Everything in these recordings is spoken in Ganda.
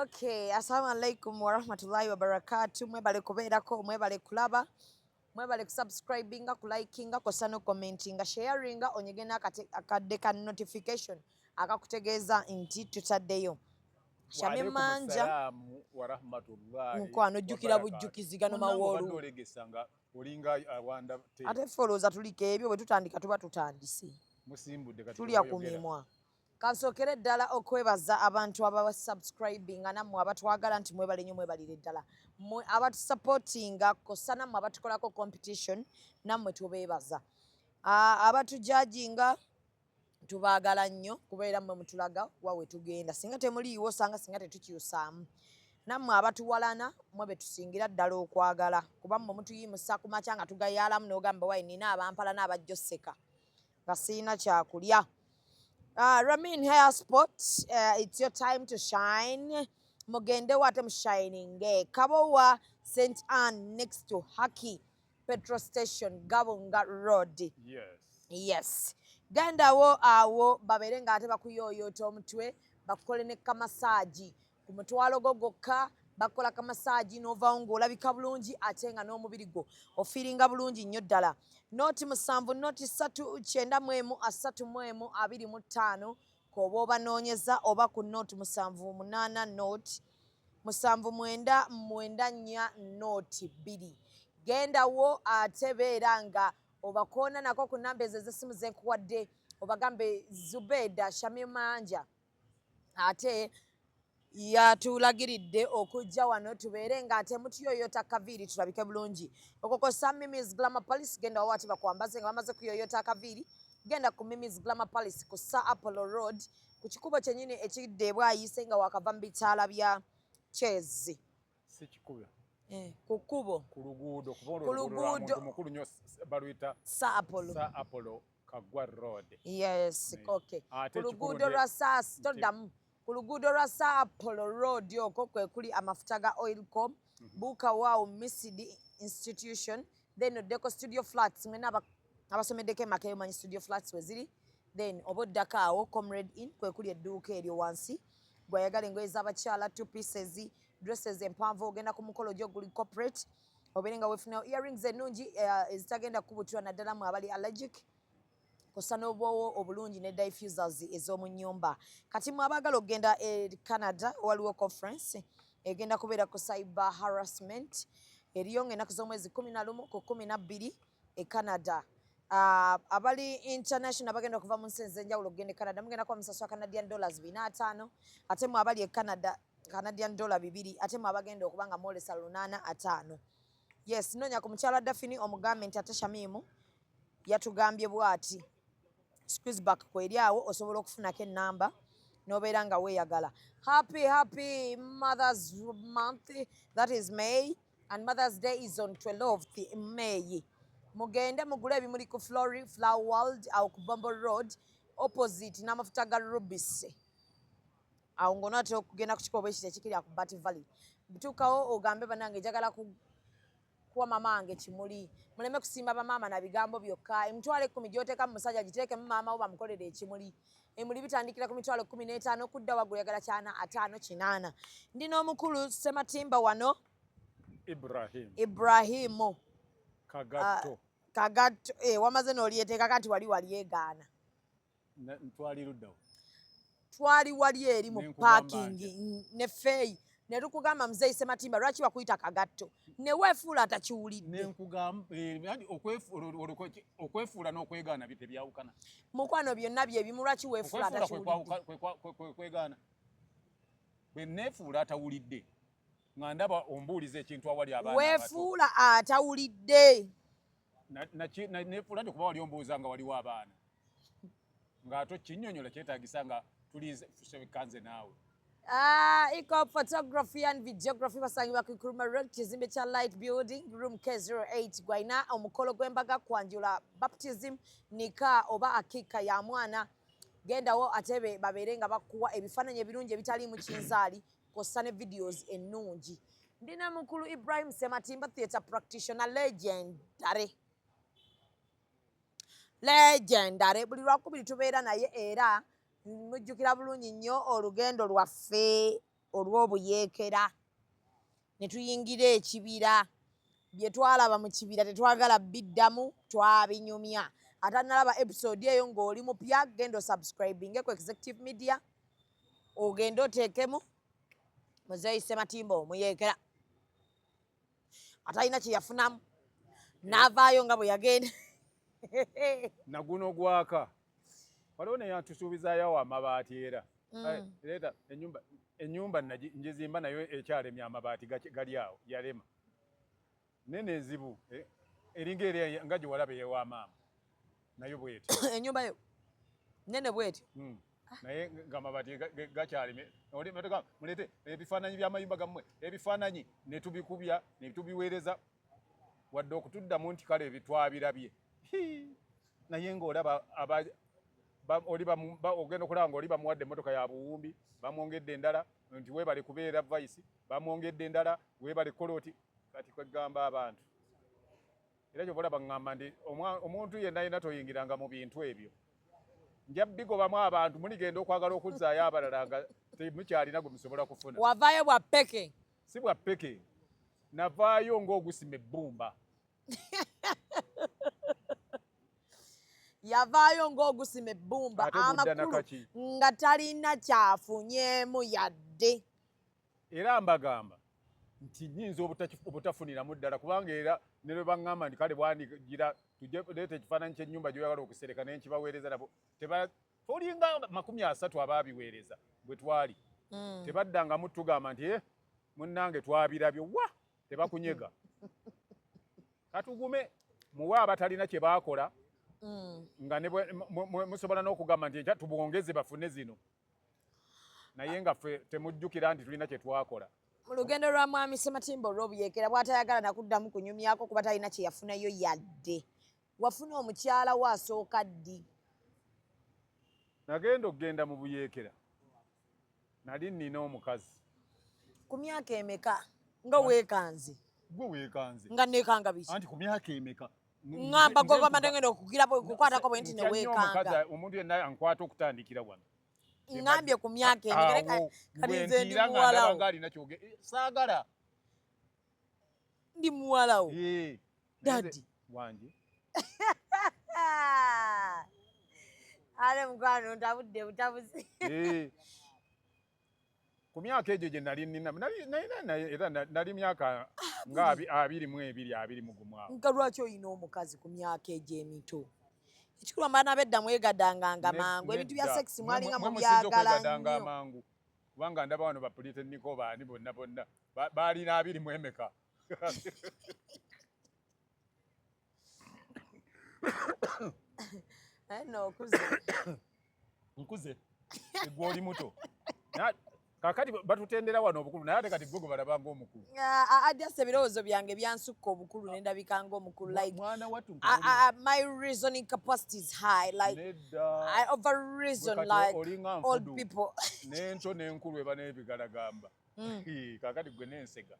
Okay, assalamu alaikum warahmatullahi wabarakatuh. Mwebale kubeerako, mwebale kulaba, mwebale kusubscribinga, kulikinga, kosa no commentinga, sharinga, onyegena akadde ka notification akakutegeeza nti tutaddeyo. Shamim Manja wa rahmatullahi nkwano jjukira bujjukizigano mawoolu. Ate follows tuliko ebyo bwe tutandika tuba tutandise. Tulya ku mimwa. Kansokere ddala okwebaza abantu aba subscribinga nammwe abatwagala nti mwebale nnyo mwebalire ddala. Mmwe abatusupportinga kosa nammwe abatukolako competition nammwe tubeebaza. Abatujajinga tubaagala nnyo kubeera mmwe mutulaga wawe tugenda. Singa temuliiwo sanga singa tetukyusaamu. Nammwe abatuwalana mmwe be tusingira ddala okwagala. Kuba mmwe mutuyimusa ku makya nga tugayaalamu n'ogamba wayi nina abampala n'abajja osseka nga sirina kyakulya. Ramin Hair Spot, it's your time to shine. Mugende wate shining. Kabowa St. Anne next to Haki Petrol Station, Gabunga Road. Yes. Genda wo awo baberenga ate bakuyoyota omutwe bakole ne kamasaji ku mutwalo gogokka bakola kamasaji n'ovaawo ng'olabika bulungi ate nga n'omubiri gwo ofiiringa bulungi nnyo ddala. Noti 7 noti 39325 k'oba obanoonyeza oba ku noti 78 noti 7994 noti 2. Gendawo ate beera nga obakoona nako ku namba ezo ez'essimu ze nkuwadde obagambe Zubeda Shamim Manja ate yatulagiridde okujja wano tubeere nga ate mutuyoyota akaviiri tulabike bulungi. Okokosa Mimi's Glamour Palace genda wawo ate bakwambaze nga bamaze kuyoyota akaviiri genda ku Mimi's Glamour Palace ku Sir Apollo Road ku kikubo kyennyini ekidde bwayise nga wakava mu bitaala bya Chezi. Si kikubo. Ku kkubo. Ku luguudo muntu mukulu nnyo baluyita Sir Apollo Kagwa Road. Yes, okay. Ku luguudo lwa ku luguudo lwa Sir Apollo Road okwo kwe kuli amafuta ga Oilcom, buuka waawo Misidi Institution, then oddeko Studio Flats mwena abasomeddeko emaka eyomanyi Studio Flats we ziri, then oba oddako awo Comrade Inn kwe kuli edduuka eryo wansi gwayagala engoye z'abakyala 2 pieces dresses empanvu ogenda ku mukolo gyo guli corporate obeere nga weefunayo earrings ennungi ezitagenda kubutwa naddala mu abali allergic kosa n'obwowo obulungi ne diffusers ez'omu nnyumba. Kati mu abaagala okugenda e Canada waliwo conference egenda kubeera ku cyber harassment eriyo ng'ennaku z'omwezi 11 ku 12 e Canada. Abali international bagenda okuva mu nsi ez'enjawulo okugenda e Canada mugenda kuba musasula Canadian dollars 450 ate mu abali e Canada Canadian dollar 2 ate mu abagenda okuba nga mwolesa 850. Yes, noonya ku mukyala Dafini omugambe nti ate Shamimu yatugambye bw'ati squeeze back kweri awo osobola okufunako ennamba n'obeera nga weeyagala. Happy Mother's Month, that is May, and Mother's Day is on 12th May. Mugende mugule ebimuli ku Flower World awo ku Bombo Road opposite n'amafuta ga Rubis. Awo ng'onaate okugenda ku kikobo ekyo ekikiri ku Bat Valley. Butuukawo ogambe bannange njagala kuwa mamange kimuli. Muleme kusimba bamaama na bigambo byokka. Emitwalo 10 gy'oteeka mu musajja giteekemu maama wo bamukolere ekimuli. Emuli bitandikira ku mitwalo 15 okudda waggulu yagala kyana 5 kinana. Ndi n'omukulu Sematimba wano. Ibrahimu. Kagatto. Wamaze n'olyeteeka kati wali egaana. Twaliruddawo. Twali wali eri mu parking ne feeyi. Ne tukugamba Mzee Sematimba lwaki bakuyita Kagatto ne weefuula atakiwulidde. Ne nkugamba okwefuula n'okwegaana tebyawukana. Mukwano byonna bye bimu lwaki weefuula atakiwulidde. Kwegaana. Bwe neefuula atawulidde nga ndaba ombuuliza ekintu awali abaana abato. Weefuula atawulidde. Neefuula nti kuba wali ombuuza nga waliwo abaana. Ng'ate kinnyonnyola kyetaagisa nga tulize kanze naawe. Iko photography and videography basangibwa ku Nkrumah Road kizimbe kya Light Building room K08 gwayina omukolo gw'embaga kwanjula baptism nika oba akika ya mwana gendawo atebe babeere nga bakuwa ebifaananyi ebirungi ebitali mu kinzaali kossa ne videos ennungi. Ndina mukulu Ibrahim Sematimba theatre practitioner legendary buli lwakubiri tubeera naye era mujjukira bulungi nnyo olugendo lwaffe olw'obuyeekera ne tuyingira ekibira bye twalaba mu kibira tetwagala biddamu twabinyumya ate nalaba episode eyo ng'oli mupya genda osubscribinge ku Executive Media ogende oteekemu Muzeeyi Ssematimba omuyeekera ate alina kye yafunamu n'avaayo nga bwe yagenda na guno gwaka waliwo naye atusuubizaayo amabaati era leeta ennyumba njizimba nayo ekyalemye amabaati gali awo yalema nene ezibu eringa eri nga gye walaba eyewa maama nayo bweti ennyumba yo nene bweti naye ng'amabaati gakyaleme mulete ebifaananyi by'amayumba gammwe ebifaananyi ne tubikubya ne tubiweereza wadde okutuddamu nti kale ebitwabirabye naye ng'olaba ogenda okulaba ng'oli bamuwadde emmotoka ya buwumbi bamwongedde endala nti weebale kubeera vayisi bamwongedde endala weebale koloti kati kwegamba abantu era kyova olaba ŋŋamba nti omuntu yenna yenna toyingiranga mu bintu ebyo nja bigobamu abantu muligenda okwagala okuzzaayo abalala nga temukyalina gwe musobola kufuna wavaayo bwa ppeke si bwa ppeke navaayo ng'ogusima ebbumba yavaayo ng'ogusima ebbumba amakulu nga talina kyafunyeemu yadde era mbagamba nti nnyinza obutafuniramu ddala kubanga era ne lwe baŋŋamba nti kale bwandigira leeta ekifaananyi ky'ennyumba gy'oyagala okusereka naye nkibaweereza nabo tolinga 30 abaabiweereza bwe twali tebaddangamu tugamba nti munnange twabirabyo wa tebakunyega katugume muwe abatalina kye baakola nga musobola n'okugamba nti tubwongeze bafune zino naye nga ffe temujjukira nti tulina kye twakola mu lugendo lwa mwami Ssematimba olw'obuyeekera bw'atayagala nakuddamu kunyumyako kuba talina kye yafunayo yadde wafuna omukyala we asooka ddi ogenda mu buyeekera nali nnina omukazi ku myaka emeka nga weekanze gwe weekanze nga neekanga biki anti ku myaka emeka ŋŋamba gogamba ndengenda okukwatako bwe nti ne weekanga omuntu yenna ankwata okutandikira wano ŋŋambye ku myaka emeka kati nze ndi muwalawo saagala ndi muwalawo dadi wange ale mukwano ntabudde butabuzi ku myaka egyo gye nali nnina era nali myaka nga 22 awo nga lwaki olina omukazi ku myaka egyo emito ekikulu mbaana bedda mwegadanganga mangu ebintu bya sekisi mwalinga mu byagala nnyo mangu kubanga ndaba wano bapuliiteniko baani bonna baalina 20 no okuze nkuze egwe oli muto kakati batutendera wano obukulu naye ate kati gwe balabanga omukulu adyasa ebirowoozo byange byansukka obukulu nendabikanga omukulu like mwana wattu my reasoning capacity is high like I over reason like old people nento n'enkulu eba n'ebigalagamba kakati gwe n'ensega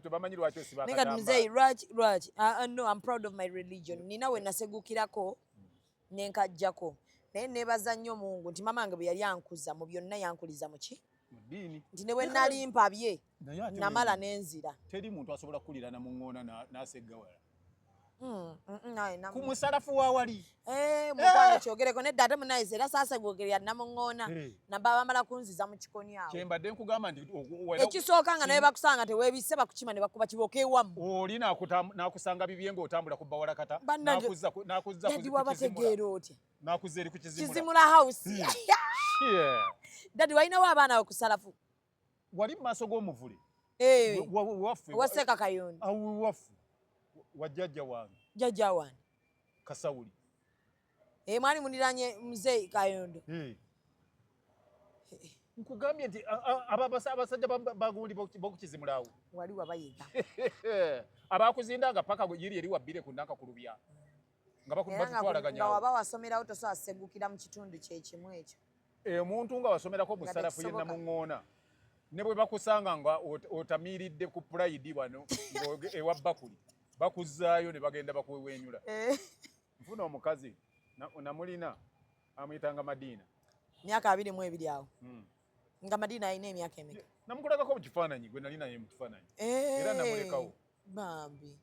tebamanyi lwaki osibakagamba Muzeeyi lwaki no I'm proud of my religion nina we nasegukirako nenkajjako naye neebaza nnyo Mungu nti mama wange bwe yali ankuza mu byonna yankuliza mu ki nti ne bwe nali mpabye namala n'enzira teri muntu asobola kukulira namuŋŋoona n'aseggawala ku musalafu wa wali mukwano kyogereko nedda ate munayiza era saasegwogerera namuŋŋoona naba bamala kunziza mu kikoni awo kyembadde nkugamba nti ekisooka nga naye bakusanga teweebise bakukima ne bakuba kiboka ewamu oli n'akusanga bibye ng'otambula ku bawalakata dadi wabategeera otya n'akuzza eri ku kizimula house dadi walinawo abaana bakusalafu wali mu maaso g'omuvule waseeka kayondo waffe wa jjajja wange jjajja wange Kasawuli mwali muliranye Muzeeyi Kayondo nkugambye nti abasajja baguli bokukizimulawo wali wabayiga abakuzindanga paka yiri eri wabbire ku nnanka ku lubya nga batutwalaganya waba wasomerawo tosobola segukira mu kitundu kyekimu ekyo omuntu nga wasomerako mu ssalafu ye namuŋŋoona ne bwe bakusanga nga otamiiridde ku pulayidi wano ewa bakuli bakuzzaayo ne bagenda bakuwenyula nfuna omukazi namulina amuyitanga Madiina myaka 22 awo nga Madina alina emyaka emeka namukulagako mu kifaananyi gwe nali naye mu kifaananyi era namulekawo bambi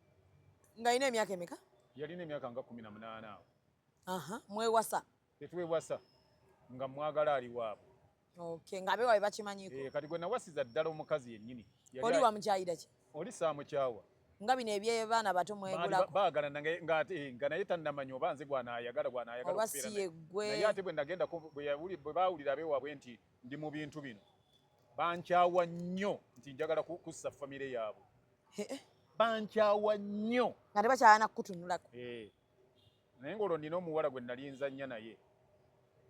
nga alina emyaka emeka yalina emyaka nga 18 awo mwewasa tetwewasa nga mwagala ali waabwe okay nga abeewaabwe bakimanyiko kati gwe nawasiza ddala omukazi yennyini oli wamukyayira ki oli saamukyawa nga bino ebyebaana bato mwegulako baagala nga naye tannamanya oba nze gwanaayagala oba si ye ggwe naye ate bwe nagenda bwe baawulira abeewaabwe nti ndi mu bintu bino bankyawa nnyo nti njagala kussa famire yaabwe bankyawa nnyo nga tebakyalana kukutunulako naye ng'olwo nina omuwala gwe nalinza nnya naye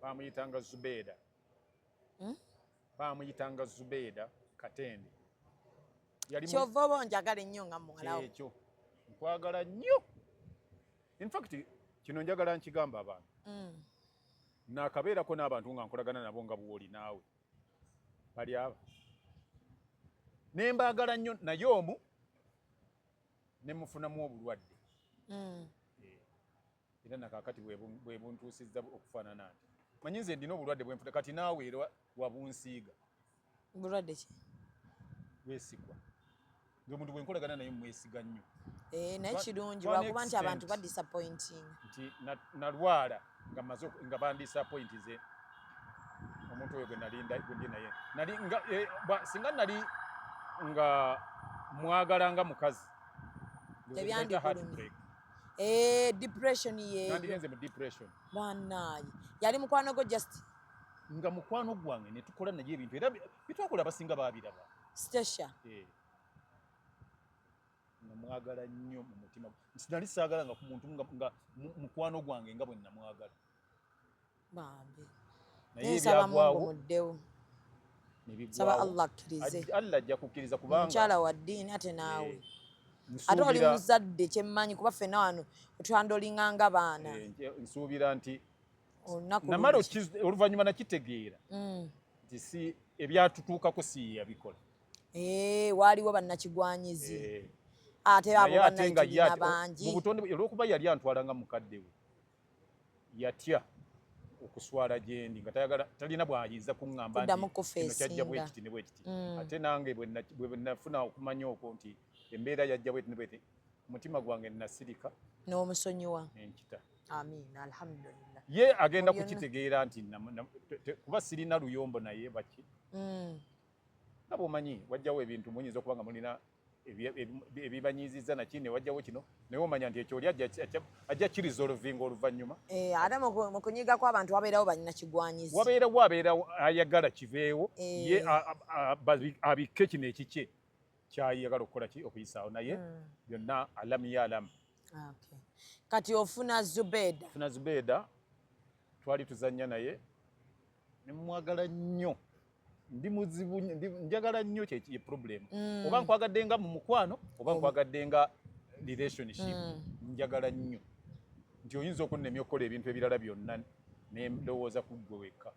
baamuyitanga Zubeeda baamuyitanga Zubeeda Katende kyova oba onjagala ennyo nga muwalawo ekyo nkwagala nnyo in fact kino njagala nkigamba abantu naakabeerako n'abantu nga nkolagana nabo nga bw'oli naawe bali aba ne mbaagala nnyo naye omu ne mufunamu obulwadde era nakaakati bwe buntuusizza okufaanana nti manyi nze ndina obulwadde bwenfuna kati naawe era wabunsiiga bulwadde ki bwesigwa nze omuntu bwe nkolagana naye mwesiga nnyo naye kirungi lwakuba nti abantu badisappointing nti nalwala nga bandisappointize omuntu oyo gwe ndi naye singa nali nga mwagala nga mukazi tebyandikulumye depression yeeyo nandigenze mu depression banaye yali mukwano gwo just nga mukwano gwange ne tukola naye ebintu era bitwakola abasinga babiraba Stacia namwagala nnyo mu mutima sinali saagala nga ku muntu nga mukwano gwange nga bwe namwagala bambi naye nsaba Mungu ebyagwawo muddewo nebigwawo saba Allah akkirize Allah ajja kukkiriza kubanga mukyala wa ddiini ate naawe ate oli muzadde kyemmanyi kuba ffenna wano otwandolinganga baana nsuubira nti olunaku namala oluvannyuma nakitegeera nti si ebyatutuukako si yabikola waaliwo bannakigwanyizi ate abo bannakigina bangi mu butonde olw'okuba yali antwalanga mukadde we yatya okuswala gyendi nga talina bw'ayinza kuŋŋamba nti kyajja bwekiti ne bwekiti ate nange bwe nafuna okumanya okwo nti embeera yajja bweti ne bweti omutima gwange nasirika n'omusonyiwa enkita amiina alhamdulillah ye agenda kukitegeera nti kuba sirina luyombo naye baki nga bw'omanyi wajjawo ebintu muyinza okuba nga mulina ebibanyiizizza nakindi wajjawo kino naye omanya nti ekyo oli ajja kirizolvinga oluvannyuma ate mu kunyiga kw'abantu wabeerawo bannakigwanyizi wabeerawo ayagala kiveewo ye abikke kino ekikye kyayagala okukola ki okuyisaawo naye byonna alamu ye alamu kati ofuna Zubeeda twali tuzannya naye nemwagala nnyo ndi muzibu njagala nnyo kye problem oba nkwagadde nga mu mukwano oba nkwagadde nga relationship njagala nnyo nti oyinza okunnemya okukola ebintu ebirala byonna nendowooza ku ggwe wekka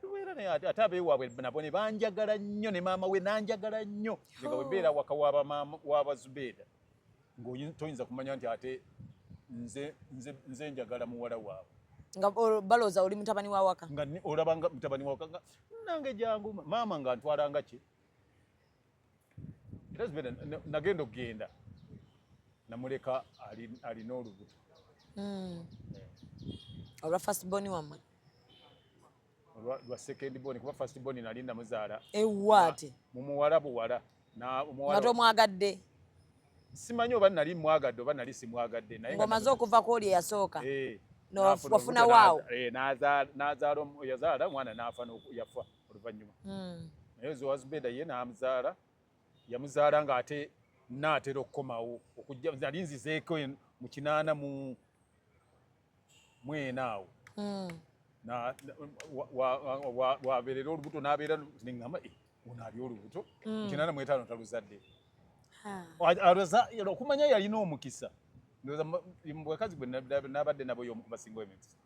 tubeera naye ate abeewaabwe nabo ne banjagala nnyo ne maama we nanjagala nnyo nga bwe mbeera waka w'Abazubeeda ng'otoyinza kumanya nti ate nze njagala muwala waabwe nga balooza oli mutabani wa waka nga olaba nga mutabani wa waka nga nange jangu maama nga ntwalanga ki era Zubeeda nagenda okugenda namuleka alina olubuto olwa first born wammwe lwa second born kuba first born nali namuzaala ewaate mu muwala buwala nga tomwagadde simanyi oba nali mwagadde oba nali simwagadde naye ng'omaze okuva ku oli eyasooka wafuna waawo yazaala omwana n'afa yafa oluvannyuma naye zowa Zubeeda ye n'amuzaala yamuzaala ng'ate naatera okukomawo okujja nali nzizeeko mu 84 awo wabeerera olubuto n'abeera neŋŋamba ono ali olubuto mu 85 taluzadde okumanya yalina omukisa bwekazi bwe nabadde nabo y'omu kubasinga emikisa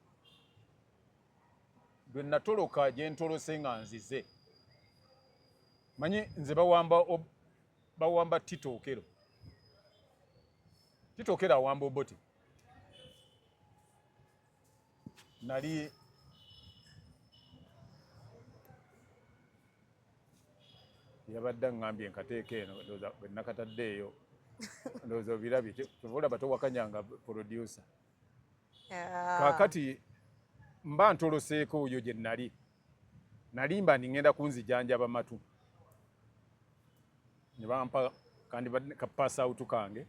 bwe natoloka gye ntolose nga nzize manyi nze bawamba Titookero awamba Obote yabadde ngambye nkateeka eno ndowooza bwe nakataddeeyo ndowooza obirabye kyova towakanyanga producer kaakati mba ntoloseeko oyo gye nali mba ngenda kunzijanjaba matu ne bampa kandi kapasawutu kange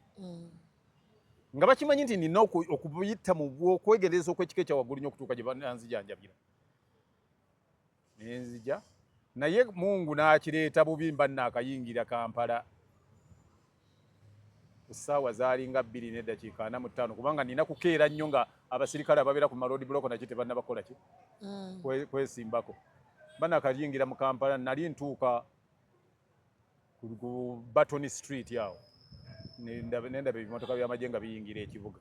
nga bakimanyi nti nina okubuyita mu okwegendereza okw'ekika ekyawaggulu nnyo okutuuka gye bananzijanjabira nenzija naye Mungu n'akireeta bubi mba nnaakayingira Kampala essaawa zaalinga 2:45 kubanga nina kukeera nnyo nga abasirikale ababeera ku maroad block naki tebannabakola ki kwesimbako mba naakayingira mu Kampala nali ntuuka ku Batton Street awo nendaba ebimotoka by'amagye nga biyingira ekibuga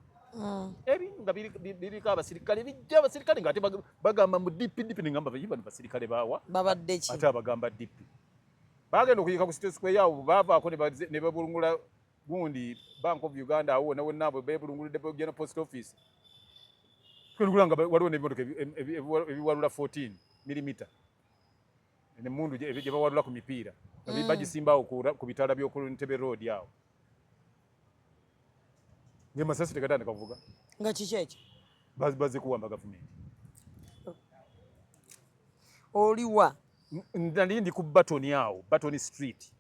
ebi nga biriko abasirikale bijja abasirikale nga ate bagamba mu DP nengamba bano basirikale baawa babadde ki ate abagamba DP bagenda okuyika ku City Square awo baavaako ne babulungula gundi Bank of Uganda awo wonna abo beebulungulidde General Post Office twelugula nga waliwo n'ebimotoka ebiwalula 14 mm n'emmundu gye bawalula ku mipiira bagisimbawo ku bitaala by'oku Ntebe Road awo ng'amasasi tegatandika kuvuga nga kiki ekyo bazze kuwamba gavumenti oliwa nali ndi ku Batton awo Batton Street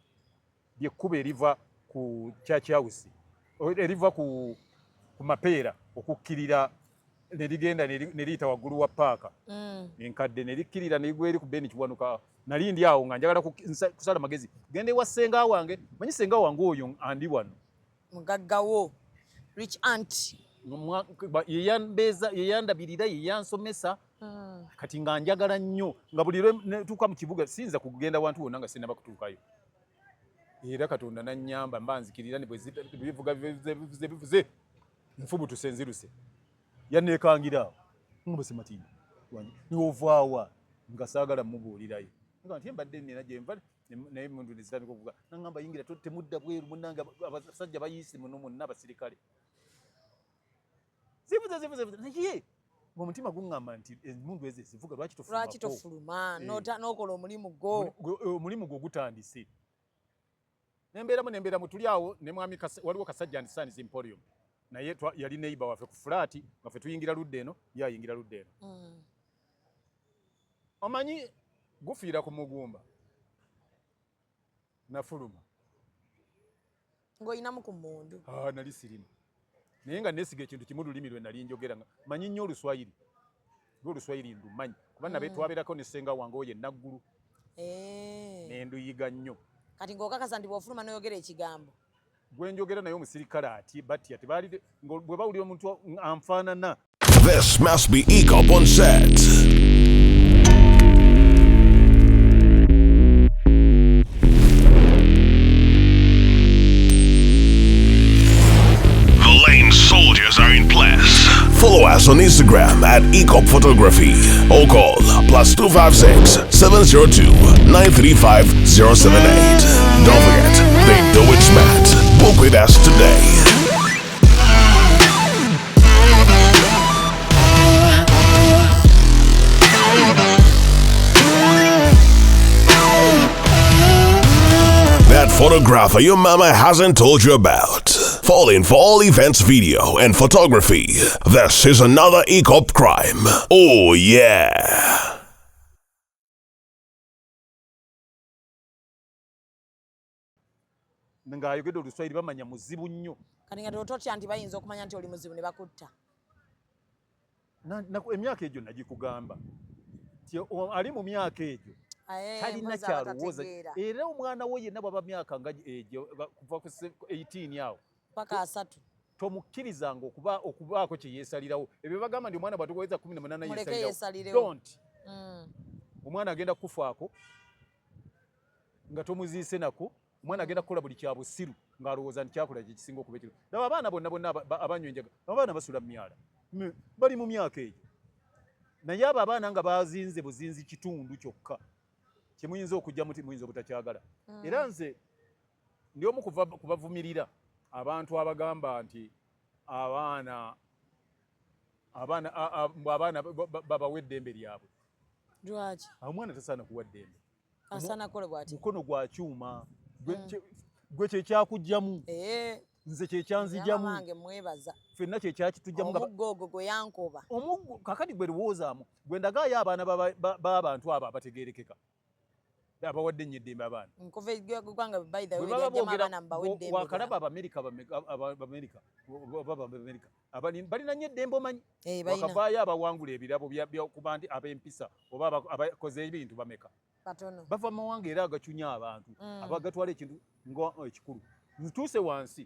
lyekkubo eriva ku Church House eriva ku Mapeera okukkirira nerigenda neriyita waggulu wa paaka enkadde nerikkirira nerigwa eri ku Beni Kiwanuka nali ndi awo nga njagala kusala magezi gende wa ssenga wange manyi ssenga wange oyo andi wano mugaggawo rich aunt yeyandabirira yeyansomesa kati nga njagala nnyo nga buli lwe netuuka mu kibuga siyinza kugenda wantu wonna nga sinaba kutuukayo era Katonda nannyamba mba nzikirira bivuga bivuze nfubu tusenziruse yanneekangira awo ngubase Matimba niwovaawa nga saagala mubuulirayo nga nti mbadde nina gye nva naye mundu nezitandika okuvuga nangamba yingira temudda bweru munnange abasajja bayiise muno mwonna abasirikale zivuze naye ng'omutima guŋŋamba nti emundu ezo zivuga lwaki tofuluma n'okola omulimu gwo omulimu gwo gutandise nembeeramu tuli awo ne mwami waliwo Kasajja and Sons Emporium naye yali neighbor waffe ku fulaati nga ffe tuyingira ludda eno ye ayingira ludda eno omanyi gufiira ku mugumba nafuluma ng'oyinamu ku mmundu nali sirimu naye nga neesiga ekintu kimu lulimi lwe nali njogera nga manyi nnyo Oluswayiri Oluswayiri ndumanyi kuba nabe twabeerako ne ssenga wange oyo enaggulu nenduyiga nnyo kati ng'okakasa nti bw'ofuluma n'oyogera ekigambo gwe njogera naye omusirikale ati batya tebaali bwe bawulira omuntu anfaanana. This must be ECOP on set. The Lane soldiers are in place. Follow us on Instagram at ECOP Photography or call +256 702 935 078. Don't forget, they do it smart. Book with us today. That photographer your mama hasn't told you about. Falling for all events video and photography. This is another ECOP crime. Oh yeah. Ng'ayogedde Oluswayiri bamanya muzibu nnyo. Kati nga totya nti bayinza okumanya nti oli muzibu ne bakutta. Emyaka egyo nagikugamba. Ali mu myaka egyo. Talina kyalowooza. Era omwana we yenna bw'aba myaka nga egyo kuva ku 18 awo. Paka 3. Tomukkirizanga okubaako kye yeesalirawo. Ebyo bagamba nti omwana bw'atuweza 18 yeesalirewo. Don't. Omwana agenda kufaako nga tomuziise nako. Omwana agenda kukola buli kya busiru ng'alowooza nti kyakola kye kisinga okuba ekiro. Laba abaana bonna abanywa enjaga, abaana basula mu myala. Bali mu myaka egyo. Naye abo abaana nga bazinze buzinzi kitundu kyokka. Kye muyinza okujja muti muyinza obutakyagala. Era nze ndi omu kubavumirira abantu abagamba nti abaana babawa eddembe lyabwe. Lwaki? Omwana tasaana kuwa ddembe. asana kole bwati mukono gwa kyuma gwe kyekyakugjamu nze kyekyanzijamu mange mwebaza ffenna kyekyakitujjamu omuggogo gwe yankoba omuggo kakati gwe lowoozamu gwe ndagaayo abaana b'abantu abo abategeerekeka abawadde nnyo eddembe abaana nkuva eggwanga by the way yajjama abaana mbawe eddembe wakalaba abamerika balina nnyo eddembe omanyi wakavaayo abawangula ebirabo kuba nti ab'empisa oba abakoze ebintu bameka bava mu mawanga era agacunya abantu abagatwala ekintu ekikulu ntuuse wansi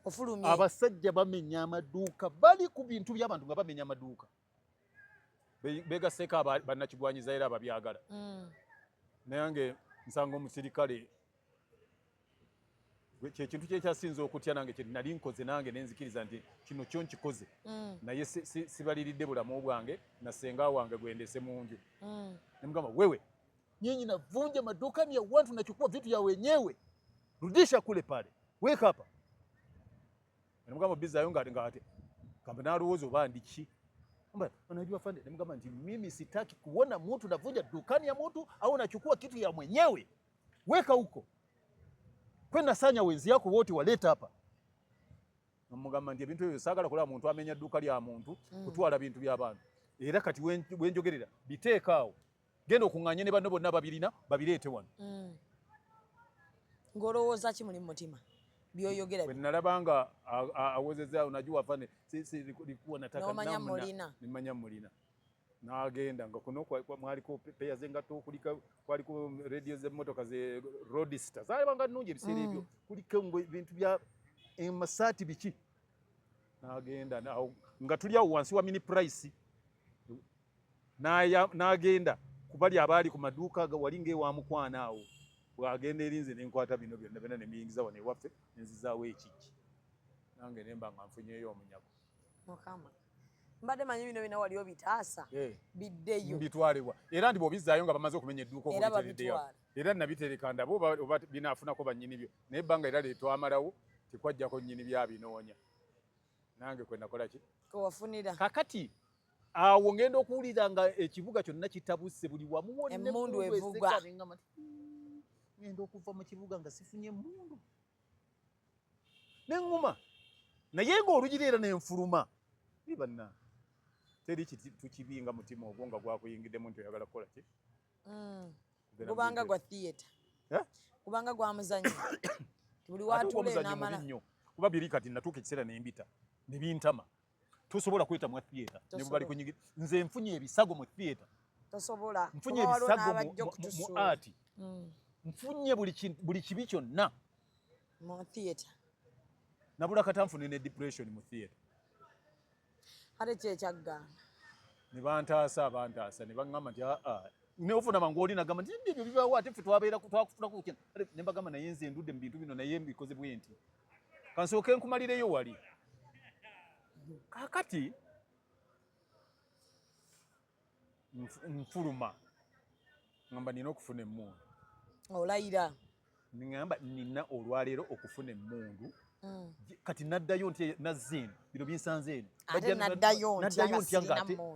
ofulumye abasajja bamenya amaduuka bali ku bintu by'abantu nga bamenya amaduuka begaseeko bannakigwanyiza era ababyagala nayange nsanga omusirikale kyekintu kyekyasinza okutya nange kye nali nkoze nange nenzikiriza nti kino kyo nkikoze naye sibaliridde bulamu bwange na senga wange gwendese mu nju nemugamba wewe nyinyi navunja maduka ni ya watu nachukua vitu ya wenyewe rudisha kule pale wake up nemugamba biza yonga ngate kamba naruwozo bandiki kwamba unajua fande nemugamba nti mimi sitaki kuona mtu navunja dukani ya mtu au nachukua kitu ya mwenyewe weka huko kwenda sanya wenzi yako wote waleta hapa namugamba nti ebintu ebyo sagala kola muntu amenya duka lya muntu kutwala bintu by'abantu era kati wenjogerera biteekaawo genda okunganya ne banno bonna babireete wano ngolowooza ki muli mutima byoyogera bwe nalabanga awozeza unajua fane likuwa nataka nimanya mulina nagenda nga kuno mwaliko peya zengato kulika kwaliko radio z'emmotoka ze roadster zalabanga nnungi ebiseera ebyo kuliko ebintu bya emasaati biki nagenda nga tuli awo wansi wa mini price nagenda kubali abaali ku maduuka walinga ewa mukwana awo bwagenda erinze nenkwata bino byonna byonna nemiyingiza wano ewaffe nenzizaawo ekiki nange nemba nga nfunyeyo omunyago mukama mbadde manyi bino bina waliwo bitaasa biddeyo mbitwalibwa era ndi bw'obizzaayo nga bamaze okumenya edduuka obitereddeyo era nabitereka ndaba oba binaafunako bannyini byo naye ebbanga era lyetwamalawo tekwajjako nnyini byabinoonya nange kwe nakola ki kwewafunira kakati awo ngenda okuwulira nga ekibuga kyonna kitabuse buli wamu emmundu evuga ngenda okuva mu kibuga nga sifunye emmundu neŋŋuma naye ng'olugiri era nenfuluma banna teri tukibinga mutima ogwo nga gwakuyingiddemu nti oyagala kukola ki kubanga gwa theatre kubanga gwa muzannyo buli watule n'amala kuba biri kati natuuka ekiseera nembita ne bintama tosobola kweta mu theatre ne bali kunyingira nze nfunye ebisago mu theatre tosobola nfunye ebisago mu art nfunye buli kibi kyonna mu theatre nabula katanfune ne depression mu theatre ate kyekyaggaana ne bantaasa ne baŋŋamba nti neofuna mangu oli nagamba nti ebyo bibaawo ate ffe twakufunako kukina ne mbagamba naye nze ndudde mu bintu bino naye mbikoze bwe nti kansooke nkumalireyo wali kakati nfuluma ngamba nina okufuna emmundu olayira ngamba nina olwaleero okufuna emmundu kati naddayo nti nazzeeno bino binsanze eno ate naddayo ntya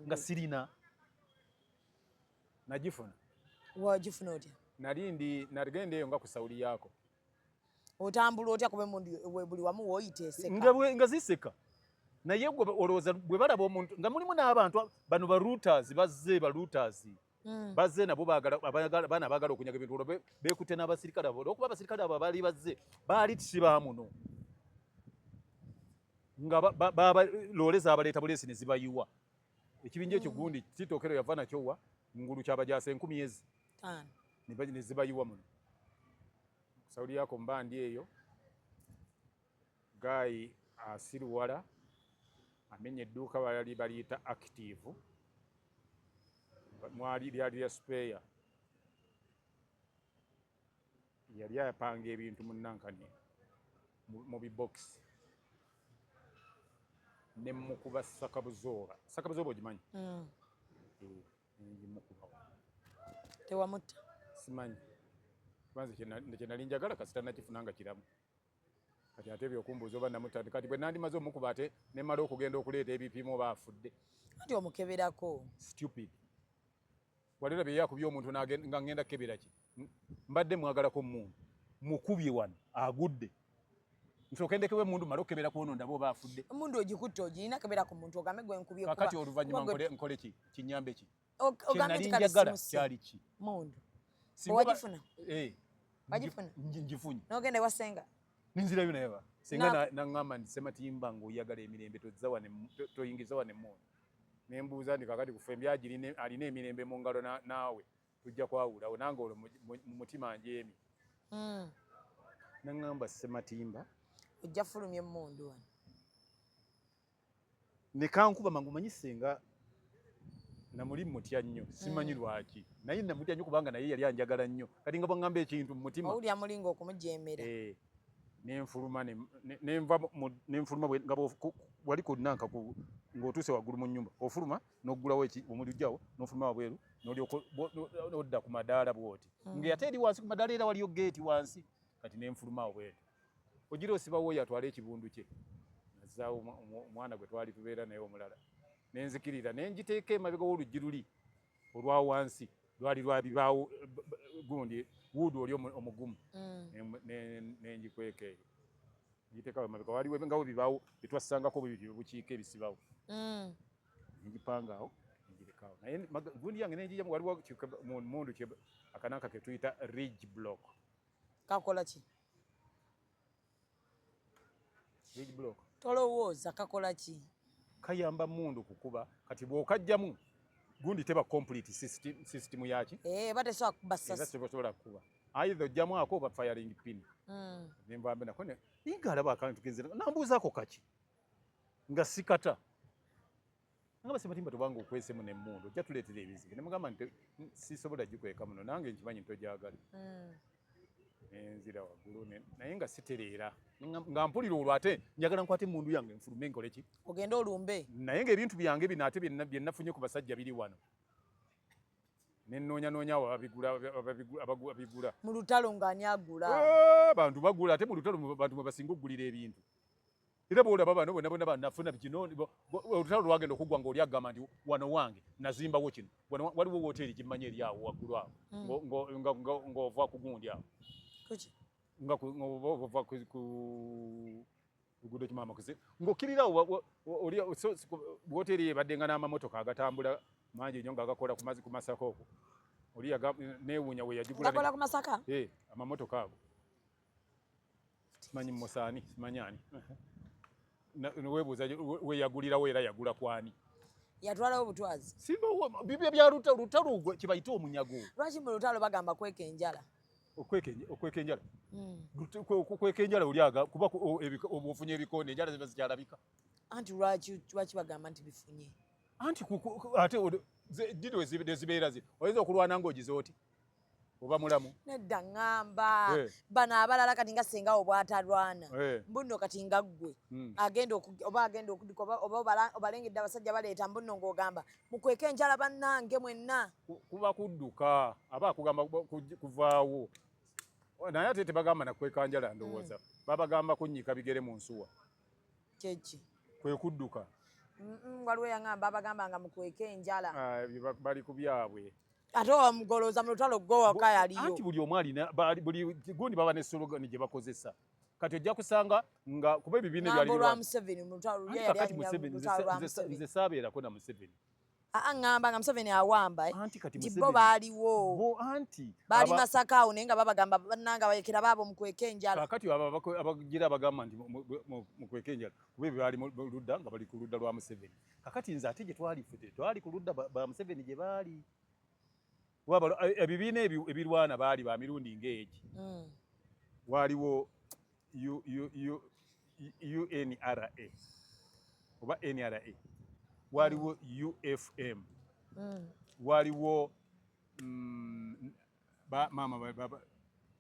nga sirina nagifuna wagifuna otya nagenda eyo nga ku sawuli yaako otambula otya kuba emmundu buli wamu woyiteeseka nga ziseka naye olowooza bwe balaba omuntu nga mulimu n'abantu bano baruuters bazze nabo baana baagala okunyaga ebintu olwo beekutte n'abasirikale abo olwokuba abasirikale abo baali bazze baali tisibamuno nga loole zabaleeta buleesi ne zibayiwa ekibinja ekyo gundi kitookero yava nakyowa ngulu kyabajasa 10,000 ne zibayiwa muno sawuli yaako mbandi eyo gayi asiruwala amenya edduuka bali baliyita active mwali lyali lya spare yali apanga ebintu munnankani mu bibokisi ne mukuba sakabuzooba ogimanyi ngimukubawo tewamutta simanyi kubanze kyenali njagala kasita nakifuna nga kiramu kati ate ebyokumbuuza oba namutta kati bwe nandimaze omukuba ate nemala okugenda okuleeta ebipimo oba afudde kati omukeberako stupid walera bye yakubye omuntu nga ngenda kebera ki mbadde mwagalako muntu mukubye wano agudde nsooka endekewe mundu mala okebera kuono ndabo baafudde omundu ogikutte ogirina kebera ku muntu ogambe gwe nkubye kuba kakati oluvannyuma nkole ki kinyambe ki ogambe kyenali kyali ki mundu wagifuna wagifuna ngifunye n'ogenda ewasenga ninzirayo naye ba singa naŋŋamba nti Ssematimba ng'oyagala emirembe toyingiza wane emmundu nembuuza nti kakati kufe mbyagirina alina emirembe mu ngalo naawe tujja kwawulawo nange olwo mu mutima njeemi naŋŋamba Ssematimba ojja fulumya emmundu wano ne kankuba mangu manyi senga namuli mutya nnyo simanyi lwaki naye namutya nnyo kubanga naye yali anjagala nnyo kati nga bwangamba ekintu mu mutima owulya mulinga okumujeemera nenfuluma nga wali ku nanka ng'otuuse waggulu mu nnyumba ofuluma n'oggulawo omulujjawo n'ofuluma wabweru n'odda ku madaala bw'oti nga ate eri wansi ku madaala era waliyo geeti wansi kati nenfuluma wabweru ogira osibawo yatwala ekibundu kye nazaawo omwana gwe twali tubeera naye omulala nenzikirira nenjiteeka emabega w'oluggi luli olwa wansi lwali lwabibaawo gundi wuudu oli omugumu nenjikweka eyo njiteeka emabega waliwo ngawo bibaawo byetwassangako bukiika ebisibawo nenjipangaawo nenjirekawo naye gundi yange nenjijamu waliwo mundu akananka ke tuyita ridge block kakola ki ridge block tolowooza kakola ki kayamba mundu kukuba kati bw'okajjamu gundi teba complete system yaki batesobola kuba ssasi tebasobola kukuba either ojjamu ako oba firing pin nenvambe nako ninga alaba akantu kenzira nambuuzaako kaki nga sikata nga Ssematimba tobanga okwesemu nemmundu ojja tuleetera ebizige nemugamba nti sisobola gikweka muno nange nkimanyi ntojagala nenzira waggulu naye nga sitereera nga mpulira olwo ate njagala nkwate emmundu yange nfulume nkole ki ogende olumbe naye ngaebintu byange bino ate bye nafunye ku basajja biri wano nennoonyanoonya ababigula mu lutalo ng'ani agula bantu bagula ate mu lutalo bantu mwe basinga okugulira ebintu era bwolaba bano bonna bonna banafuna kino olutalo lwagenda okuggwa ng'oli agamba nti wano wange nazimbawo kino waliwo woteeri gimmanyi eri awo waggulu awo ng'ova ku gundi awo nga ova ku luguudo kimama kuze ng'okkirirawo woteeri ebadde nga n'amamotoka agatambula mangi nnyo ng'agakola ku mazzi ku Masaka okwo oli neewuunya we yagigula gakola ku Masaka amamotoka ago simanyi Musaani simanyi ani neweebuuza we yagulirawo era yagula kwani yatwalawo butwazi bibyo bya lutalo kibayita omunyago lwaki mu lutalo bagamba kweka enjala okweka enjala kweka enjala oliaga kuba obufunye ebikonde enjala ziba zikyalabika anti lwaki bagamba nti bifunye anti ate didi wezibeera zi oyinza okulwana ng'ogize oti oba mulamu nedda ŋŋamba bano abalala kati nga sengawo bw'atalwana mbuno kati nga ggwe agenda okudika oba obalengedde abasajja baleeta mbuno ng'ogamba mukweke enjala bannange mwenna kuba kudduka aba akugamba kuvaawo naye ate tebagamba nakweka njala ndowooza babagamba kunnyika bigere mu nsuwa kyeki kwe kudduka waliwo yaŋŋamba abagambanga mukweke enjala bali ku byabwe ate wamugolooza mu lutalo gwowaka yaliyo anti buli omu alina buli gundi baba ne sologani gye bakozesa kati ojja kusanga nga kuba ebibiina byalolwa Museveni mu lutalo nze saabeerako na Museveni ŋŋamba nga Museveni awamba nti bo baaliwo baali Masaka awo naye nga babagamba bannanga bayekera baabo mukweke enjala kakati abagira abagamba nti mukweke enjala kuba ebyo baali mu ludda nga bali ku ludda lwa Museveni kakati nze ate gye twali ffe twali ku ludda ba Museveni gye baali ebibiina ebirwana baali ba mirundi ng'egi waaliwo UNRA oba NRA waliwo UFM waliwo mama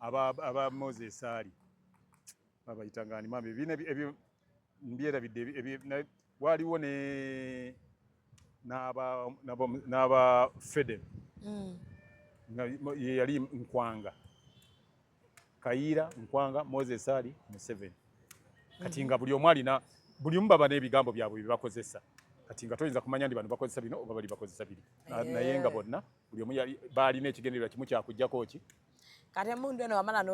aba Moses Ali babayitangani mama ebibiina ebyo mbyerabidde waliwo n'aba Fedem yali Nkwanga Kayira Nkwanga Moses Ali Museveni kati nga buli omu alina buli omu baba n'ebigambo byabwe bye bakozesa kati nga toyinza kumanya ndi bano bakozesa bino oba bali bakozesa biri naye nga bonna buli omu balina ekigendererwa kimu kyakujjako ki kati emundu eno wamala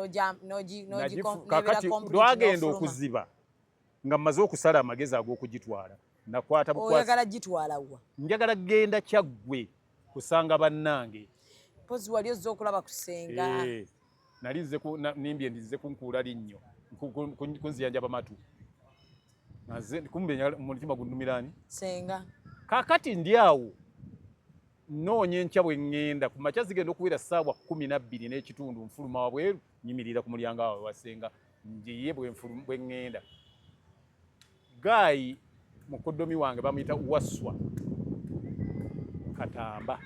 kakati lwagenda okuziba nga mmaze okusala amagezi ag'okugitwala nakwata oyagala gitwala wa njagala genda kyaggwe kusanga bannange pozi wali ozza okulaba kusenga nali nze nimbye ndize kunkuula linnyo kunziyanjaba matu kumbe mutima gunnumirani senga kakati ndi awo noonya enkya bwe ŋŋenda ku makya zigenda okubeera ssaawa 12 n'ekitundu nfuluma wabweru nyimirira ku mulyango awo wasenga njiye bwe ŋŋenda Guy mukoddomi wange bamuyita Waswa Katamba.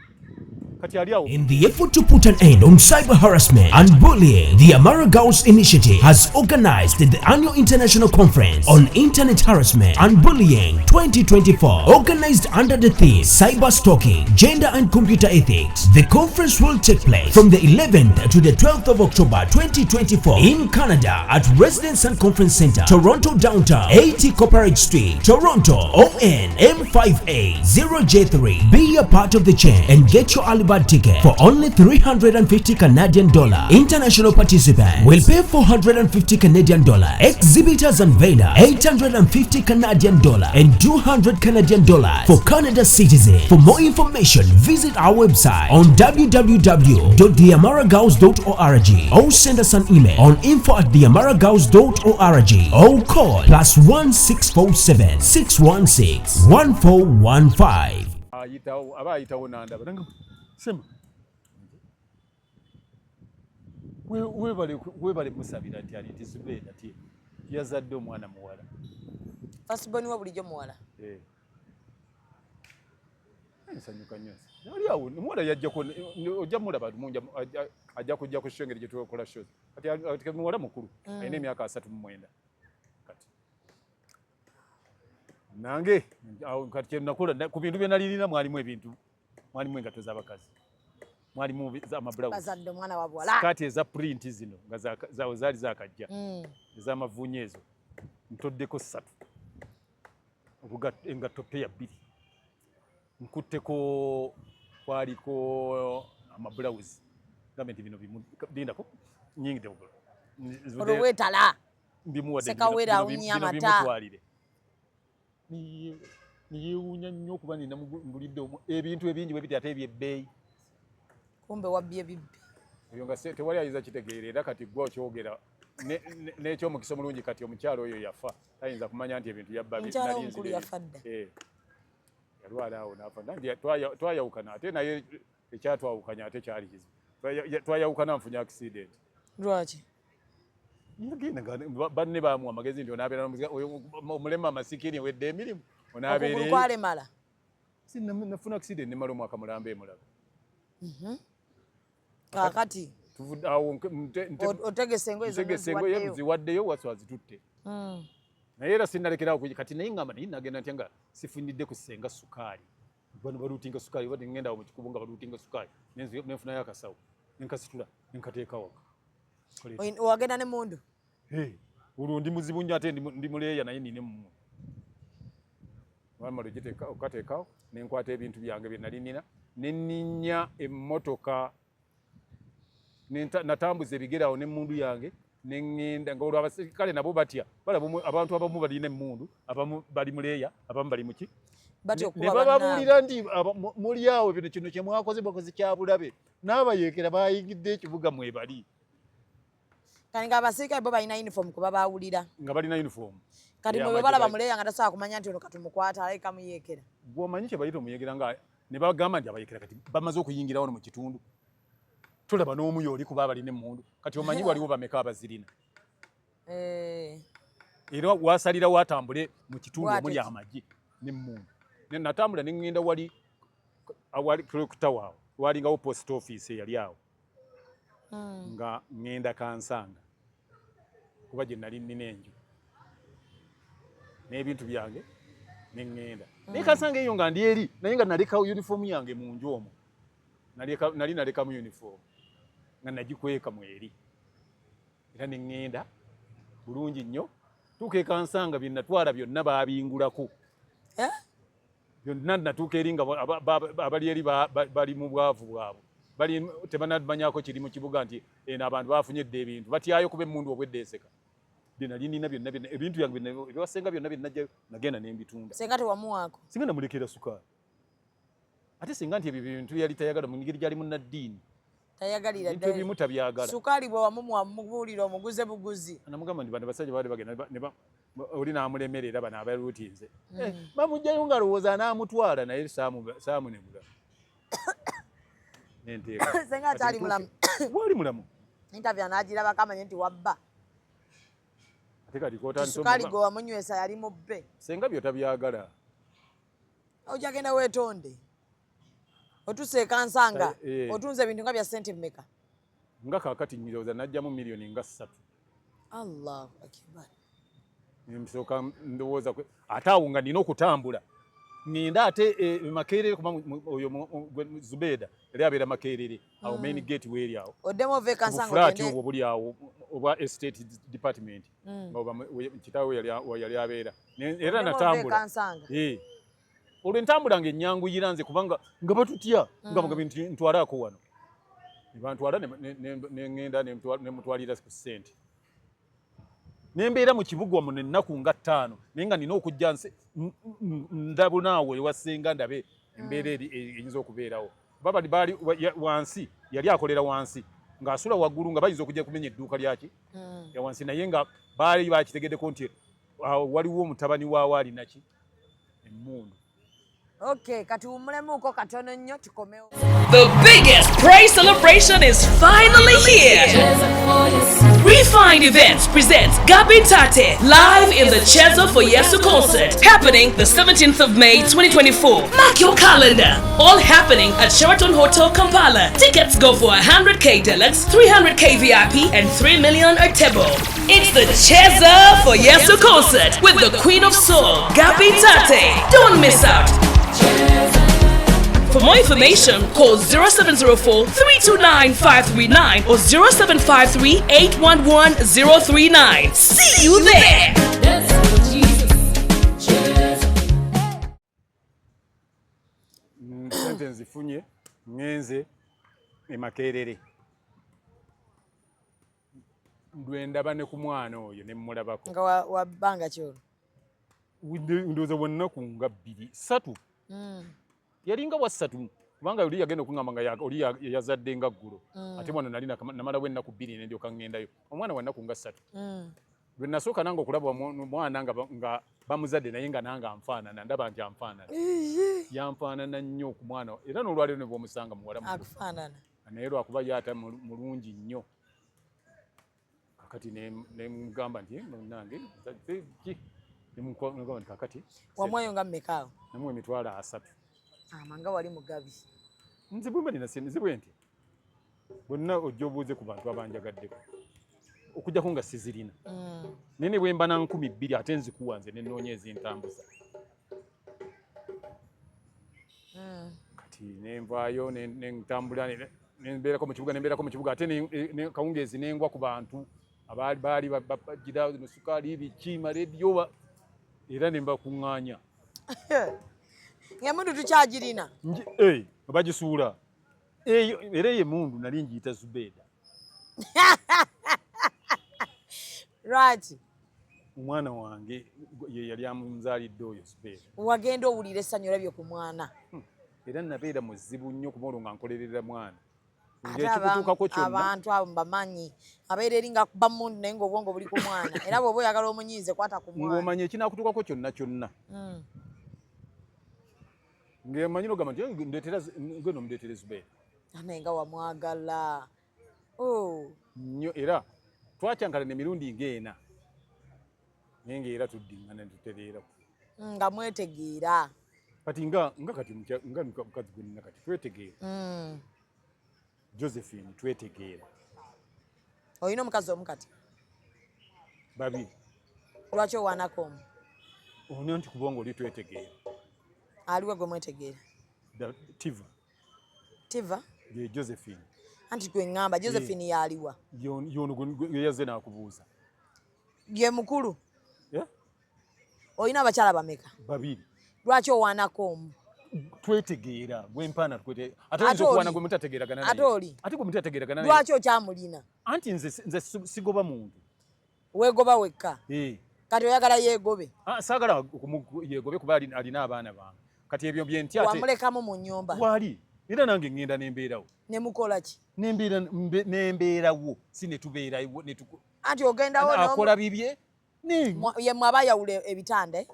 In the effort to put an end on cyber harassment and bullying, the Amara Girls Initiative has organized the annual international conference on internet harassment and bullying 2024, organized under the theme Cyber Stalking, Gender and Computer Ethics. The conference will take place from the 11th to the 12th of October 2024 in Canada at Residence and Conference Center, Toronto Downtown, 80 Copperidge Street, Toronto, ON M5A0J3. Be a part of the chain and get your Alibaba ticket for only $350 Canadian. International participants will pay $450 Canadian. Exhibitors and vendors $850 Canadian and $200 Canadian for Canada citizens. For more information, visit our website on www.theamaragirls.org or send us an email on info@theamaragirls.org or call +1647 616 1415. abayitawo nandaba sema webale musabira nti alitizibenda ati yazadde omwana muwala firstborn wa bulijjo muwala nsanyuka nnyo ali awo omuwala yajjako ojja mulaba munja ajja kujja ku shengeri gye tukola shows ati muwala mukulu alina emyaka 39 kati nange kati kyenakola ku bintu bye nalirina mwalimu ebintu mwalimu engato z'abakazi mwalimu amabulawuzi bazadde omwana wa buwala kati eza print zino nga zawe zaali zakajja ez'amavuunyo ezo ntoddeko 3 engatto peya 2 nkutteko kwaliko amabulawuzi gambe nti bino bindako nyingi olwetala sekawera unyamata niyewuunya nnyo okuba nina mbulidde ebintu ebingi bwe biti ate ebyebbeeyi kumbe wabbye bibbi ebyo nga tewali ayinza kitegeera era kati gwe okyogera n'ekyomukisa omulungi kati omukyalo oyo yafa tayinza kumanya nti ebintu mukyalo omukulu yafa dda yalwala awo nafa twayawukana ate naye ekyatwawukanya ate kyali kizibu twayawukana nfunye accident lwaki banne bamuwa amagezi nti onaabeera omulema amasikini wedde emirimu okugulu kwalemala nafuna accident nemala omwaka mulamba emulaba kakati otegese engoye ziwaddeyo Waswa zitutte naye era sinalekerawo kati naye ngamba naye nagenda ntya nga sifunidde kusenga sukaali bano baluutinga sukaali wadde ngenda awo mu kikubo nga baluutinga sukaali nenfunayo akasawo nenkasitula nenkateeka waka wagenda ne mundu olwo ndi muzibu nnyo ate ndi muleeya naye nine mumundu wamala okateekawo nenkwata ebintu byange bye nali nina neninya emmotoka natambuza ebigere awo n'emmundu yange neŋŋenda nga olwo abasirikale nabo batya balaba abantu abamu balina emmundu abamu bali muleeya abamu bali muki ne bababuulira nti muli awo bino kino kyemwakoze bakoze kyabulabe n'abayeekera bayingidde ekibuga mwebali kani nga abasirikale bo balina uniform kuba bawulira nga balina uniform kati mwe balaba muleeya nga tasobola kumanya nti ono katumukwata aleka muyeekera bw'omanyi kye bayita omuyeekera nga ne bagamba nti abayeekera kati bamaze okuyingira wano mu kitundu tulaba n'omu y'oli kuba balina emmundu kati omanyi waliwo bameka abazirina era wasalira watambule mu kitundu omuli amagi n'emmundu natambula neŋŋenda wali clock tower walingawo post office eyali awo nga ŋŋenda Kansanga kuba gye nali nnina enju n'ebintu byange neŋŋenda naye Kansanga eyo nga ndi eri naye nga naleka uniform yange mu nju omwo nali nalekamu uniform nga nagikweka mweri era neŋŋenda bulungi nnyo tuuka e Kansanga bye natwala byonna baabingulako byonna natuuka eri nga abali eri bali mu bwavu bwabwe bali tebanamanyako kiri mu kibuga nti eno abantu bafunyedde ebintu batyayo kuba emmundu obweddeeseka nali nina byonna ebintu byange ebyasenga byonna byenajja nagenda n'embitunda senga tewamuwaako singa namulekera sukaali ate singa nti ebyo bintu yali tayagala mu ngeri gyali munnaddiini tayagalira bintu ebimu tabyagala sukaali bwe wamumubuulira omuguze buguzi namugamba nti bano basajja baali bagenda oli n'amulemerera bano abaluutinze bamugjayo nga lowooza n'amutwala naye saamunegula nenteeka senga akyali mulamu wali mulamu interview n'agirabako amanye nti wabba ate kati kotandise sukaali gwe wamunywesa yali mubbe senga byo tabyagala ojja genda weetonde otuseeka nsanga otunze ebintu nga bya sente mmeka nga kaakati nyirowooza najjamu miliyoni nga 3 allahu akbar nsooka ndowooza ate awo nga nina okutambula ngenda ate Makerere kuba oyo Zubeda yali abeera Makerere awo main gate weeri awo oddemu oveeka nsanga fulaati obwo buli awo obwa estate department kitaawe yali abeera era natambula olwo entambula ng'ennyanguira nze kubanga nga batutya nga bintu ntwalako wano nebantwala nengenda nemutwalira ku ssente nembeera mu kibuga mu ennaku nga 5 naye nga nina okujja ndabunaawe ewasenga ndabe embeera eyinza okubeerawo baba baali wansi yali akolera wansi ng'asula waggulu nga bayinza okujja kumenya edduuka lyaki ya wansi naye nga baali bakitegeddeko nti waliwo omutabani waawo alinaki emmundu. Okay, kati umulemuko katono nnyo tukomewo. The biggest praise celebration is finally here. Refined Events presents Gabi Tate live in the Cheza for Yesu concert happening the 17th of May 2024. Mark your calendar. All happening at Sheraton Hotel Kampala. Tickets go for 100k deluxe, 300k VIP and 3 million a table. It's the Cheza for Yesu concert with the Queen of Soul, Gabi Tate. Don't miss out. For more information, call 0704 329 539 or 0753 811 039. See you there. Sente nzifunye ngenze Makerere. Ndwendaba ne ku mwana oyo ne mmulabako. Nga wabbanga kyolo. Ndoza wonnaku nga 2 3. Yalinga wa 3 kubanga oli yagenda okungamba nga oli yazadde nga ggulo ate bwana nali namala wennaku 2 ne ndyoka ngendayo omwana wannaku nga 3 bwe nasooka nange okulaba mwana nga bamuzadde naye nga nange anfaanana ndaba nti anfaanana yanfaanana nnyo ku mwana era n'olwaliro ne bw'omusanga muwala akufaanana naye lwakuba yaata mulungi nnyo kakati ne mugamba nti nange nemugamba nti kakati wamwayo nga mmekaawo namwe emitwalo 3 amanga wali mugabi nzibwe nina nzibwe nti bonna ojja obuuze ku bantu abanjagaddeko okujjako nga sizirina nene bwemba na 200 ate nzikuwa nze nenoonya ezintambuza kati nenvaayo nentambula nembeerako mu kibuga ate kawungeezi nengwa ku bantu baali bagira sukaali biki maredioba era nembakuŋŋaanya emundu tukyagirina bagisuula era eyo emundu nali ngiyita Zubeda right omwana wange ye yali amunzaalidde oyo Zubeda wagenda owulira essanyu olabye ku mwana era nabeera muzibu nnyo kumolo nga nkolerera mwana abantu abo mbamanyi abeera eri nga kuba mundu naye ngaobwongo buli ku mwana era bw'oba oyagala omunyiize kwata ku mwana ng'omanya ekinakutukako kyonna kyonna ng'emanyi nogamba nti ngeno muleetere Zubeda naye nga wamwagala nnyo era twakyankala n'emirundi ng'ena naye ng'era tuddiŋŋana netutereerako nga mwetegeera kati nga mukazi gwe nina kati twetegeera Josephine twetegeera olina omukazi omu kati 2 lwaki owaanako omu olina nti kubanga oli twetegeera aliwe gwe mwetegeera tiva ye Josephine anti gwe ŋŋamba Josephine yaliwa yono gwe yazze n'akubuuza ye mukulu olina abakyala bameka 2 Lwaki owaanako omu? Twetegeera gwempana twete ate okuwana gwe mutategeeragana naye. Ate gwe mutategeeragana naye. Lwaki okyamulina? Anti nze sigoba muntu. Weegoba wekka? Kati oyagala yeegobe? Saagala yeegobe kuba alina abaana bange. Kati ebyo bye ntya ate. Wamulekamu mu nnyumba? Wali. Era nange ngenda nembeerawo. Ne mukola ki? Nembeerawo si ne tubeerawo. Anti ogendawo akola bibye? Ye mwaba yawula ebitande?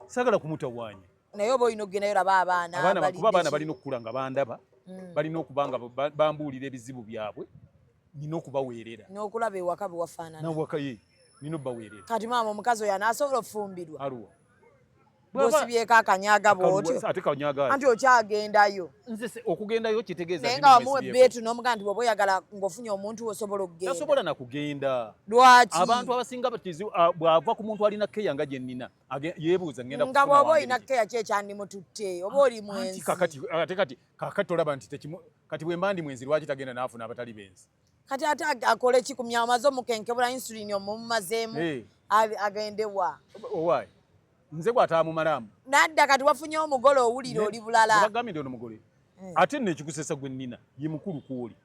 Saagala kumutawaanya. Naye oba olina okugenda yoraba abaana kuba abaana balina okukula nga bandaba, balina okuba nga bambuulira ebizibu byabwe, nina okubaweerera. N'okulaba ewaka bwe wafaanana. N'awaka ye, nina okubaweerera. Kati maama omukazi oyo anaasobola okufumbirwa? Aluwa. Bw'osibyeko akanyaaga bw'otyo? Ate kanyaaga. Anti okyagendayo. Nze okugendayo kitegeeza. Naye nga wamuwa ebbeetu n'omugaa nti bw'oba oyagala ng'ofunye omuntu osobola okugenda. Tasobola na kugenda. Lwaki? Abantu abasinga bw'ava ku muntu alina keya nga gye nnina yeebuuza ngenda kufuna. Nga bw'oba olina keya ki ekyandimututte oba oli mwenzi? Kati tolaba nti kati bwe mba ndi mwenzi lwaki tagenda n'afuna abatali benzi? Kati ate akole ki ku myamaze omukenkebula insulini omumumazeemu agende wa? Owaayi. Nze bw'ataamumalamu. Nadda kati wafunye omugole owulira oli bulala. Bagambye ndi ono mugole. Ate nno ekikusesa gwe nnina ye mukulu kw'oli.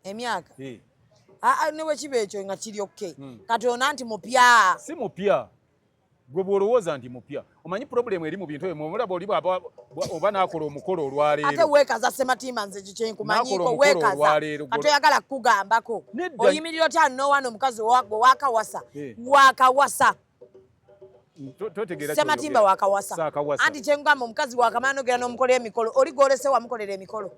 Emyaka? Ne bwe kiba ekyo nga kiri okke. Kati ona nti mupya. Si mupya. Gwe bw'olowooza nti mupya. Omanyi pulobulemu eri mu bintu ebyo mulaba oli oba n'akola omukolo olwaleero. Ate weekaza Ssematimba nze kyenkumanyiiko weekaza. Kati oyagala kukugambako. Oyimirira otya n'owaana omukazi waakawasa. Waakawasa. Ssematimba waakawasa. Anti kyengamba omukazi waakamala n'ogera n'omukola emikolo. Oli gw'olese wamukolera emikolo?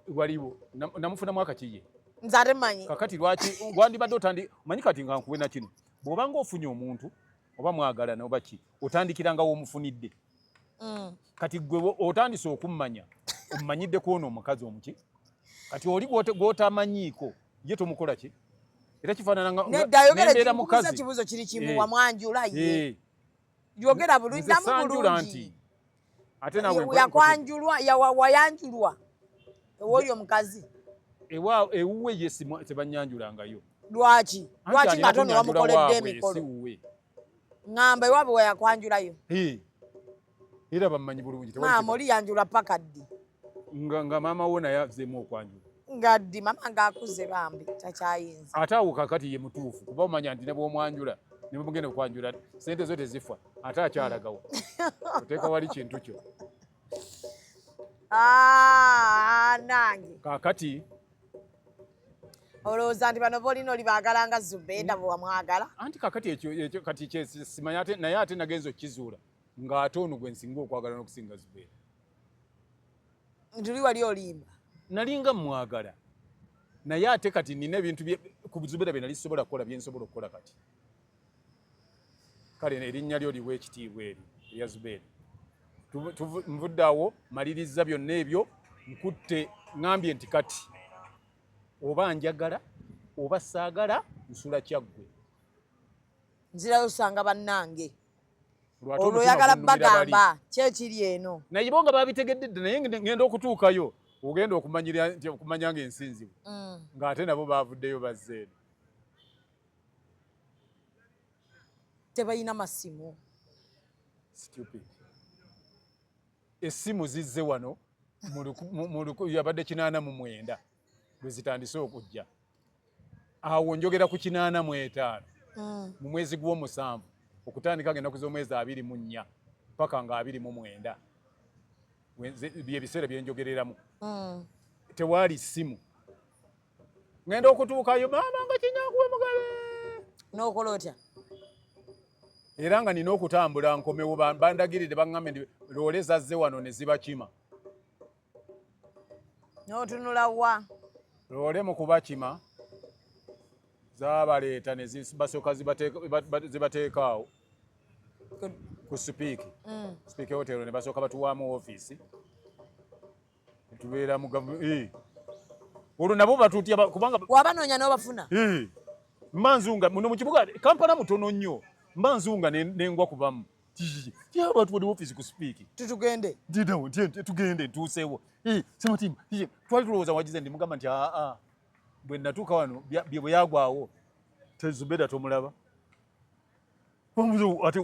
Waliwo. Namufunamu akakiye. Nze ate mmanyi. Kakati lwaki wandibadde omanyi kati nga nkuwe na kino. Bw'obanga ofunye omuntu oba mwagalana oba ki otandikiranga w'omufunidde. Kati gwe otandise okummanya omumanyidde kw'ono omukazi omuki. Kati oli gw'otamanyiiko ye tomukola ki? Era kifaanana nga nembeera mukazi. Kibuuzo kiri kimu wamwanjula ye. Yogera bulungi ndamu bulungi. Ate nawe yakwanjulwa wayanjulwa. Ewoli omukazi. Ewuwe ye tebanyanjulangayo. Lwaki? Lwaki nga tono wamukoledde emikolo? Ngamba ewaabwe wayakwanjulayo. Era bammanyi bulungi. Maama oli yanjula paka ddi? Nga maama wo naye azeemu okwanjula. Nga ddi maama ng'akuze bambi takyayinza. Ate awo kakati ye mutuufu kuba omanya nti ne bw'omwanjula ne mugenda okwanjula sente zo tezifa ate akyalagawa. Oteeka wali kintu kyo. Nange. Kakati. Olowooza nti bano boolina oli baagala nga Zubeda bwe wamwagala? Anti kakati ekyo kati simanya naye ate nagenza okkizuula ng'ate ono gwe nsinga okwagala n'okusinga Zubeda. Tuli wali olimba? Nalinga mwagala. Naye ate kati nina ebintu ku Zubeda bye nali sisobola kukola bye nsobola okukola kati. Kale erinnya lyo liwe ekitiibwa eri erya Zubeda. Nvudde awo maliriza byonna ebyo nkutte ngambye nti kati oba njagala oba saagala nsula kyaggwe. Nzirayo osanga bannange. Olwo oyagala bagamba kyekiri eno. Naye bo nga babitegedde naye ngenda okutuukayo ogenda okumanya ng'ensinzibwa. Ng'ate nabo baavuddeyo bazze eno. Tebalina masimu. Stupid. Essimu zizze wano yabadde 89 lwe zitandise okujja. Awo njogera ku 85 mu mwezi gw'omusanvu okutandika ng'ennaku z'omwezi 24 paka nga 29 bye biseera bye njogereramu. Tewaali ssimu. Ngenda okutuukayo maama nga kinyakuwe mugabe. N'okola otya? Era nga nina okutambula nkomewo bandagiridde baŋŋambe nti loole zazze wano ne zibakima. N'otunula wa? Loole mu kubakima zaabaleeta ne basooka zibateeka awo ku sipiiki. Sipiiki hotero ne basooka batuwaamu ofiisi. Tubeera mu gavumenti. Olwo nabo batutya kubanga wabanoonya n'obafuna? Mbanzunga muno mu kibuga Kampala mutono nnyo. Mbanzunga nengwa kubamu. Abantu bali ofiisi ku sipiiki. Tutugende. Ndidawo tugende ntuuseewo. Ssematimba twali tulowooza wagize ndi mugamba nti bwe natuuka wano bye bwe yagwawo Zubeda tomulaba. Bamuzo ate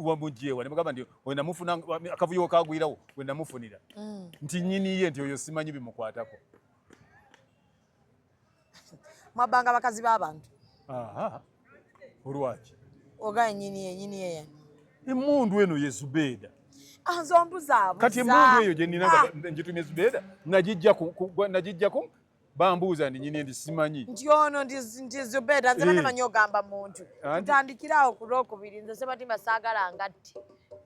wamujewa nemugamba ndi wena mufuna akavuyo kagwirawo wena mufunira. Nti nyini ye nti oyo simanyi bimukwatako. Mwabanga bakazi b'abantu. Aha. Olwaki? Oga nyini ye. Emundu eno ye Zubeda. Nzombuza. Kati emundu eyo gye nina njitumye Zubeda najijjako bambuuza ndi nyini ndi simanyi. Nti ono ndi Zubeda nze bane gamba muntu. Tutandikirawo ku Lwokubiri nze Ssebatimba saagala ngatti.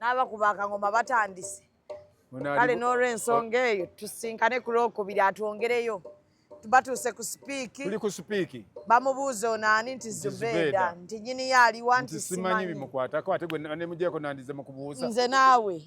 N'abakuba akangoma batandise. Kale n'olw'ensonga eyo tusinkane ku Lwokubiri atwongereyo. Tubatuuse ku sipiiki. Tuli ku sipiiki. Bamubuuza ono ani nti Zubeda nti nyini ye aliwa nti simanyi bimukwatako ate gwe ne mugyeko nandize mu kubuuza. Nze naawe.